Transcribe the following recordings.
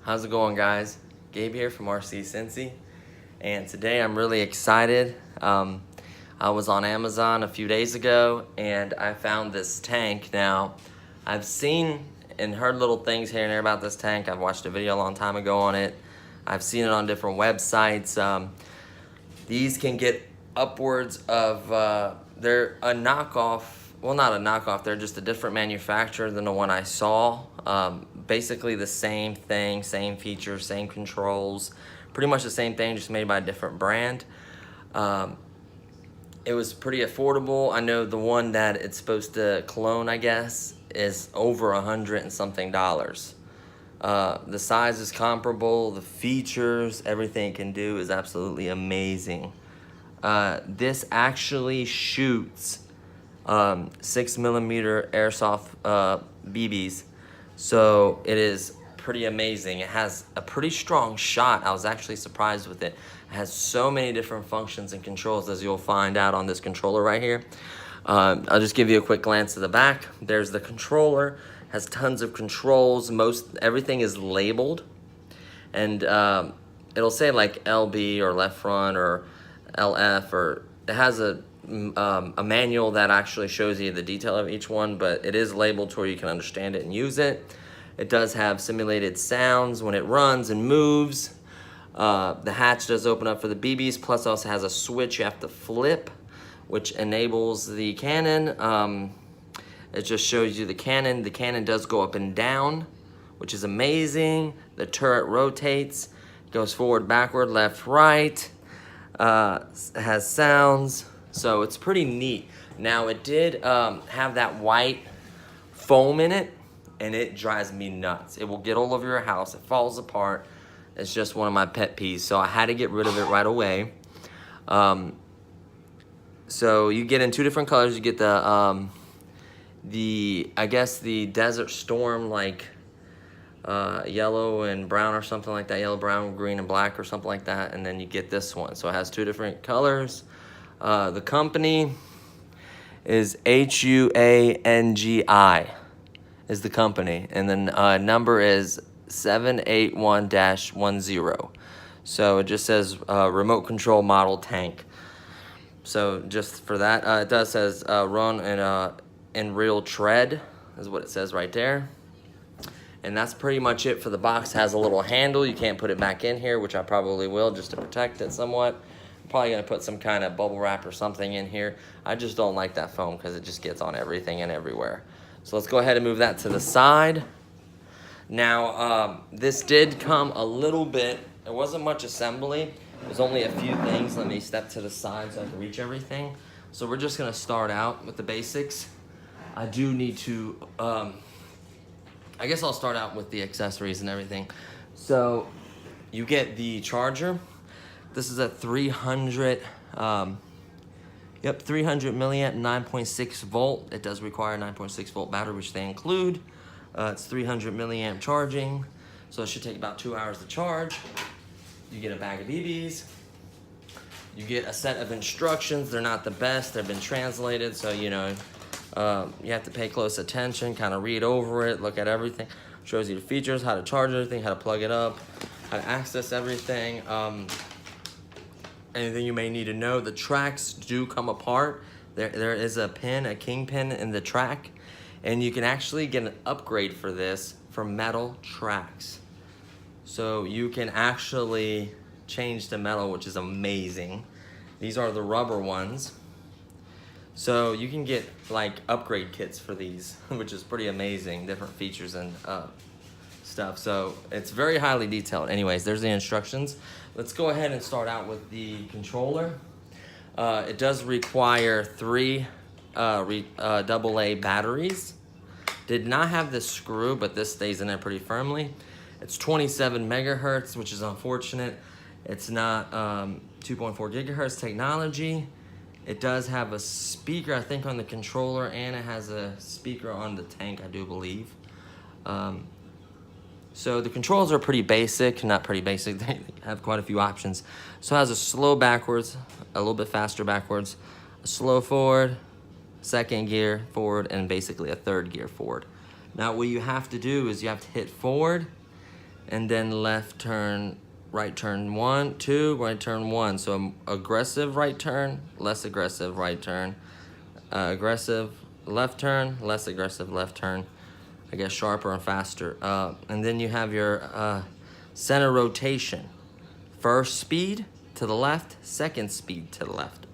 How's it going, guys? Gabe here from RC Cincy, and today I'm really excited. I was on Amazon a few days ago and I found this tank. Now, I've seen and heard little things here and there about this tank. I've watched a video a long time ago on it. I've seen it on different websites. These can get upwards of, they're a knockoff. Well, not a knockoff, they're just a different manufacturer than the one I saw. Basically the same thing, same features, same controls, pretty much the same thing, just made by a different brand. It was pretty affordable. I know the one that it's supposed to clone, I guess, is over $100 and something. The size is comparable, the features, everything it can do is absolutely amazing. This actually shoots 6mm airsoft BBs, so it is pretty amazing. It has a pretty strong shot. I was actually surprised with it. It has so many different functions and controls, as you'll find out on this controller right here. I'll just give you a quick glance at the back. There's the controller, has tons of controls. Everything is labeled, and it'll say like LB or left front or LF, or it has a manual that actually shows you the detail of each one, but it is labeled to where you can understand it and use it. It does have simulated sounds when it runs and moves. The hatch does open up for the BBs, plus also has a switch you have to flip, which enables the cannon. It just shows you the cannon. The cannon does go up and down, which is amazing. The turret rotates, goes forward, backward, left, right. Has sounds, so it's pretty neat. Now, it did have that white foam in it, and it drives me nuts. It will get all over your house. It falls apart. It's just one of my pet peeves, so I had to get rid of it right away. So you get in two different colors. You get the I guess the Desert Storm, like yellow and brown or something like that. Yellow, brown, green, and black or something like that. And then you get this one. So it has two different colors. The company is HUANGI is the company. And then number is 781-10. So it just says remote control model tank. So just for that, it does says run in real tread is what it says right there. And that's pretty much it for the box. It has a little handle. You can't put it back in here, which I probably will just to protect it somewhat. I'm probably gonna put some kind of bubble wrap or something in here. I just don't like that foam because it just gets on everything and everywhere. So let's go ahead and move that to the side. Now, this did come a little bit, there wasn't much assembly. It was only a few things. Let me step to the side so I can reach everything. So we're just gonna start out with the basics. I do need to, I guess I'll start out with the accessories and everything. So you get the charger. This is a 300 milliamp 9.6 volt. It does require a 9.6 volt battery, which they include. It's 300 milliamp charging, so it should take about 2 hours to charge. You get a bag of BBs. You get a set of instructions. They're not the best. They've been translated, so you know you have to pay close attention, kind of read over it, look at everything. Shows you the features, how to charge everything, how to plug it up, how to access everything. Anything you may need to know. The tracks do come apart. There is a pin, a king pin in the track, and you can actually get an upgrade for this for metal tracks. So you can actually change to metal, which is amazing. These are the rubber ones. So you can get like upgrade kits for these, which is pretty amazing, different features and stuff. So it's very highly detailed. Anyways, there's the instructions. Let's go ahead and start out with the controller. It does require 3 AA batteries. Did not have this screw, but this stays in there pretty firmly. It's 27 megahertz, which is unfortunate. It's not 2.4 gigahertz technology. It does have a speaker, I think, on the controller, and it has a speaker on the tank, I do believe. So the controls are pretty basic, not pretty basic, they have quite a few options. So it has a slow backwards, a little bit faster backwards, a slow forward, second gear forward, and basically a third gear forward. Now what you have to do is you have to hit forward, and then left turn, right turn 1, 2, right turn 1. So aggressive right turn, less aggressive right turn, aggressive left turn, less aggressive left turn. I guess sharper and faster. And then you have your center rotation. First speed to the left, second speed to the left.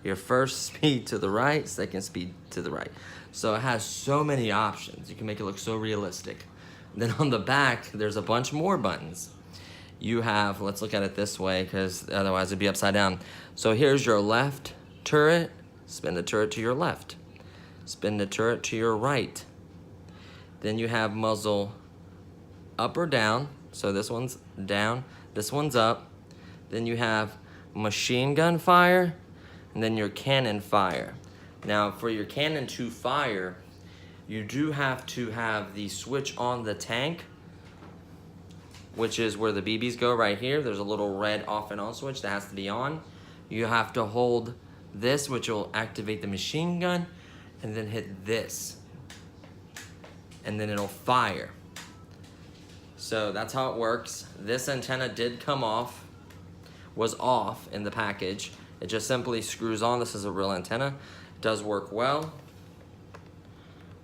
Your first speed to the right, second speed to the right. So it has so many options. You can make it look so realistic. Then on the back, there's a bunch more buttons. You have, let's look at it this way, because otherwise it'd be upside down. So here's your left turret. Spin the turret to your left. Spin the turret to your right. Then you have muzzle up or down. So this one's down, this one's up. Then you have machine gun fire, and then your cannon fire. Now for your cannon to fire, you do have to have the switch on the tank, which is where the BBs go right here. There's a little red off and on switch that has to be on. You have to hold this, which will activate the machine gun, and then hit this, and then it'll fire. So that's how it works. This antenna did come off, was off in the package. It just simply screws on. This is a real antenna. It does work well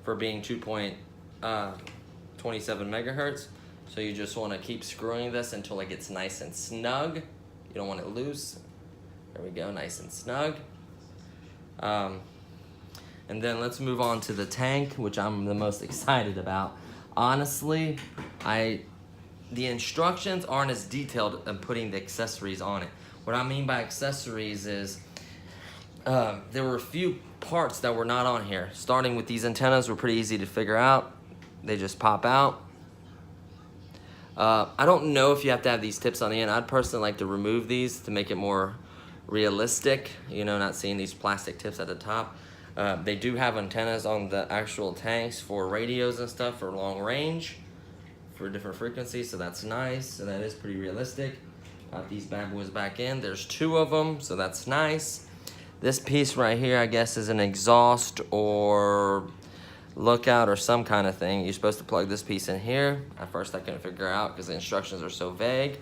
for being 2.27 megahertz. So you just want to keep screwing this until it gets nice and snug. You don't want it loose. There we go, nice and snug. And then let's move on to the tank, which I'm the most excited about. Honestly, the instructions aren't as detailed in putting the accessories on it. What I mean by accessories is there were a few parts that were not on here. Starting with these antennas were pretty easy to figure out. They just pop out. I don't know if you have to have these tips on the end. I'd personally like to remove these to make it more realistic, you know, not seeing these plastic tips at the top. They do have antennas on the actual tanks for radios and stuff for long range, for different frequencies, so that's nice. So that is pretty realistic. Pop these bad boys back in. There's 2 of them, so that's nice. This piece right here, I guess, is an exhaust or lookout or some kind of thing. You're supposed to plug this piece in here. At first I couldn't figure out because the instructions are so vague.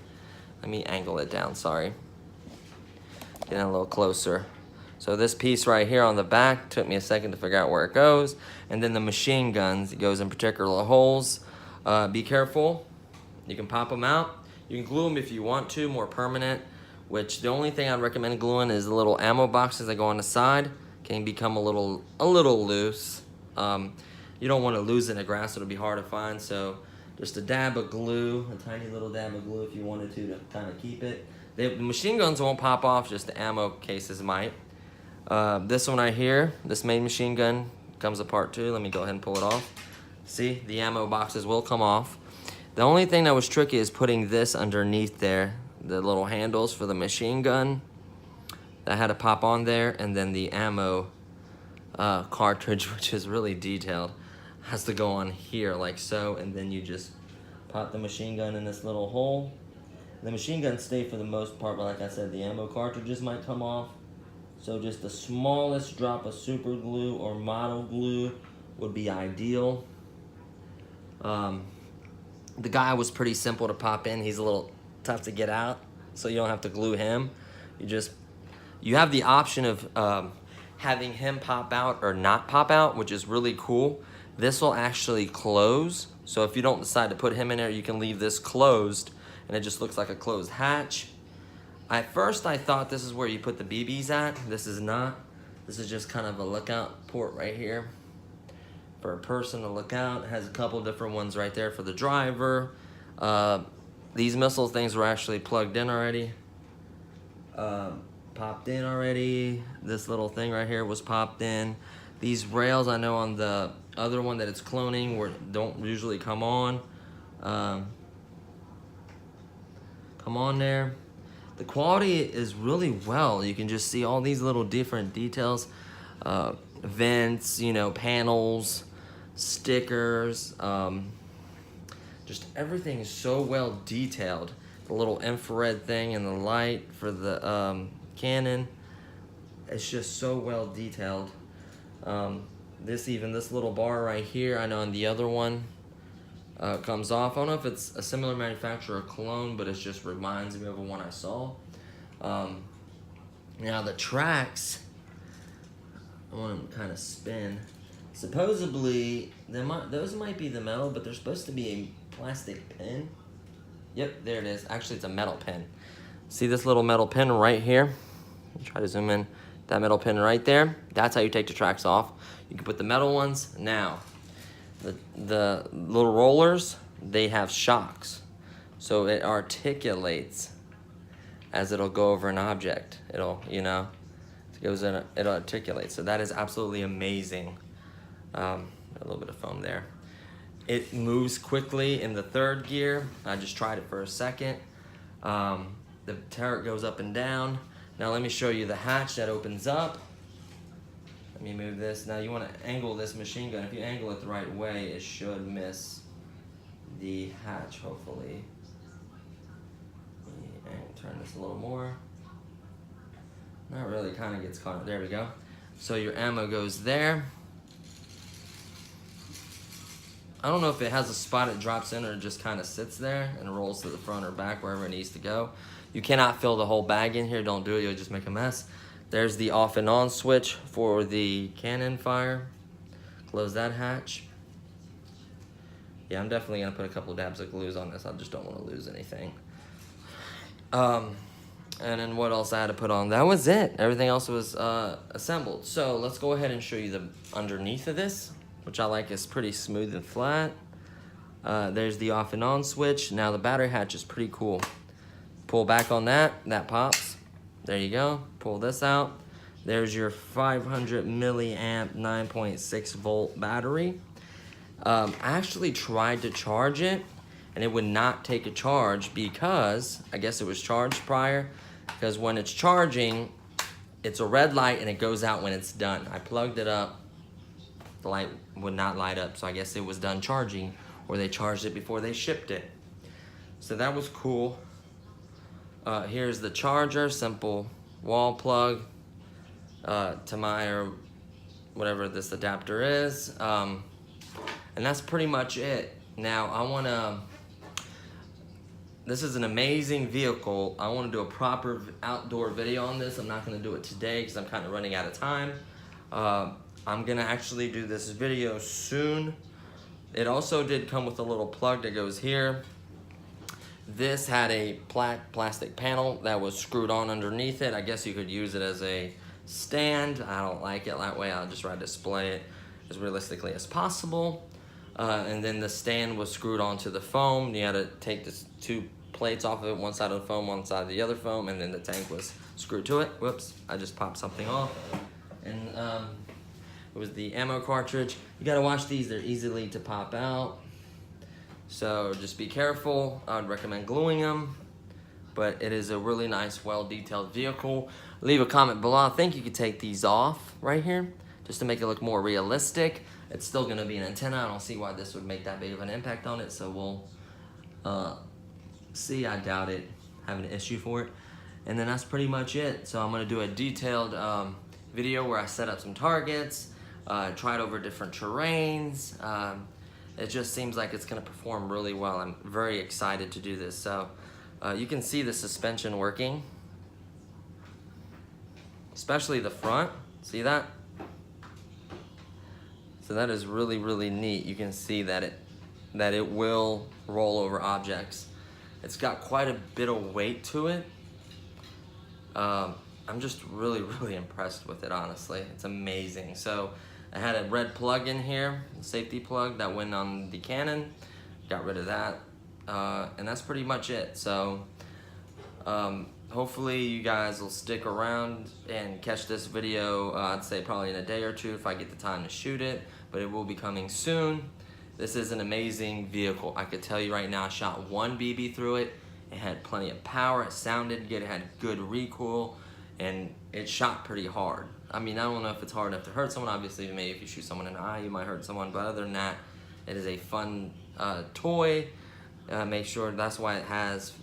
Let me angle it down, sorry. Getting a little closer. So this piece right here on the back took me a second to figure out where it goes. And then the machine guns, it goes in particular holes. Be careful, you can pop them out. You can glue them if you want to, more permanent, which the only thing I'd recommend gluing is the little ammo boxes that go on the side. Can become a little loose. You don't want to lose it in the grass, it'll be hard to find, so just a dab of glue, a tiny little dab of glue if you wanted to kind of keep it. The machine guns won't pop off, just the ammo cases might. This one right here, this main machine gun comes apart too. Let me go ahead and pull it off. See, the ammo boxes will come off. The only thing that was tricky is putting this underneath there, the little handles for the machine gun that had to pop on there, and then the ammo cartridge, which is really detailed, has to go on here like so, and then you just pop the machine gun in this little hole. The machine guns stay for the most part, but like I said, the ammo cartridges might come off. So just the smallest drop of super glue or model glue would be ideal. The guy was pretty simple to pop in. He's a little tough to get out, so you don't have to glue him. You have the option of having him pop out or not pop out, which is really cool. This will actually close, so if you don't decide to put him in there, you can leave this closed, and it just looks like a closed hatch. At first, I thought this is where you put the BBs at. This is not. This is just kind of a lookout port right here for a person to look out. It has a couple different ones right there for the driver. These missile things were actually plugged in already. Popped in already. This little thing right here was popped in. These rails, I know on the other one that it's cloning don't usually come on. Come on there. The quality is really well. You can just see all these little different details. Vents, you know, panels, stickers. Just everything is so well detailed. The little infrared thing and the light for the Canon. It's just so well detailed. This little bar right here, I know on the other one, comes off. I don't know if it's a similar manufacturer or clone, but it just reminds me of one I saw. Now the tracks, I want them to kind of spin. Supposedly, those might be the metal, but they're supposed to be a plastic pin. Yep, there it is. Actually, it's a metal pin. See this little metal pin right here? Try to zoom in. That metal pin right there, that's how you take the tracks off. You can put the metal ones. Now, the little rollers, they have shocks. So it articulates as it'll go over an object. It'll, it goes in, it'll articulate. So that is absolutely amazing. A little bit of foam there. It moves quickly in the third gear. I just tried it for a second. The turret goes up and down. Now let me show you the hatch that opens up. Let me move this. Now you want to angle this machine gun. If you angle it the right way, it should miss the hatch, hopefully. Let me turn this a little more. Not really, kind of gets caught. There we go. So your ammo goes there. I don't know if it has a spot it drops in or it just kind of sits there and rolls to the front or back, wherever it needs to go. You cannot fill the whole bag in here. Don't do it, you'll just make a mess. There's the off and on switch for the cannon fire. Close that hatch. Yeah, I'm definitely gonna put a couple dabs of glues on this. I just don't wanna lose anything. And then what else I had to put on? That was it. Everything else was assembled. So let's go ahead and show you the underneath of this, which I like is pretty smooth and flat. There's the off and on switch. Now the battery hatch is pretty cool. Pull back on that, that pops. There you go, pull this out. There's your 500 milliamp 9.6 volt battery. I actually tried to charge it and it would not take a charge because, I guess it was charged prior, because when it's charging, it's a red light and it goes out when it's done. I plugged it up, the light would not light up, so I guess it was done charging or they charged it before they shipped it. So that was cool. Here's the charger, simple wall plug to my, or whatever this adapter is. And that's pretty much it. Now this is an amazing vehicle. I want to do a proper outdoor video on this. I'm not going to do it today because I'm kind of running out of time. I'm going to actually do this video soon. It also did come with a little plug that goes here. This had a plastic panel that was screwed on underneath it. I guess you could use it as a stand. I don't like it that way. I'll just try to display it as realistically as possible. And then the stand was screwed onto the foam. You had to take the two plates off of it, one side of the foam, one side of the other foam, and then the tank was screwed to it. Whoops, I just popped something off. And it was the ammo cartridge. You gotta watch these, they're easily to pop out. So just be careful. I would recommend gluing them, but it is a really nice, well-detailed vehicle. Leave a comment below. I think you could take these off right here just to make it look more realistic. It's still gonna be an antenna. I don't see why this would make that big of an impact on it, so we'll see. I doubt it having an issue for it. And then that's pretty much it. So I'm gonna do a detailed video where I set up some targets, try it over different terrains. It just seems like it's gonna perform really well. I'm very excited to do this. So you can see the suspension working, especially the front. See that? So that is really, really neat. You can see that it will roll over objects. It's got quite a bit of weight to it. I'm just really, really impressed with it, honestly. It's amazing. So I had a red plug in here, a safety plug that went on the cannon. Got rid of that. And that's pretty much it. So hopefully you guys will stick around and catch this video. I'd say probably in a day or two if I get the time to shoot it, but it will be coming soon. This is an amazing vehicle. I could tell you right now, I shot one BB through it. It had plenty of power, it sounded good, it had good recoil, and it shot pretty hard. I mean, I don't know if it's hard enough to hurt someone. Obviously, maybe if you shoot someone in the eye, you might hurt someone, but other than that, it is a fun toy. Make sure that's why it has,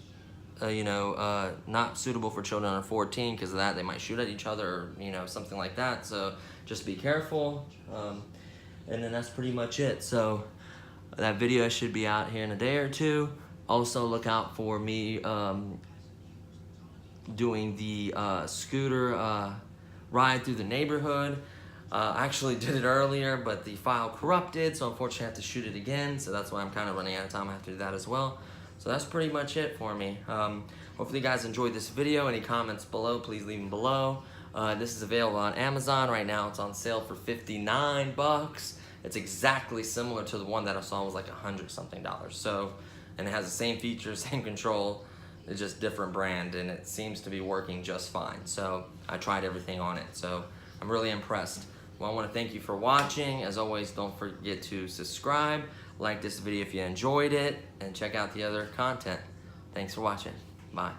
not suitable for children under 14, because of that, they might shoot at each other, or, something like that. So just be careful. And then that's pretty much it. So That video should be out here in a day or two. Also look out for me doing the scooter ride through the neighborhood. I actually did it earlier, but the file corrupted, so unfortunately I have to shoot it again, so that's why I'm kind of running out of time. I have to do that as well. So that's pretty much it for me. Hopefully you guys enjoyed this video. Any comments below, please leave them below. This is available on Amazon right now. It's on sale for 59 bucks. It's exactly similar to the one that I saw was like $100 something. So, and it has the same features, same control. It's just different brand, and it seems to be working just fine. So I tried everything on it, so I'm really impressed. Well, I want to thank you for watching. As always, don't forget to subscribe, like this video if you enjoyed it, and check out the other content. Thanks for watching. Bye.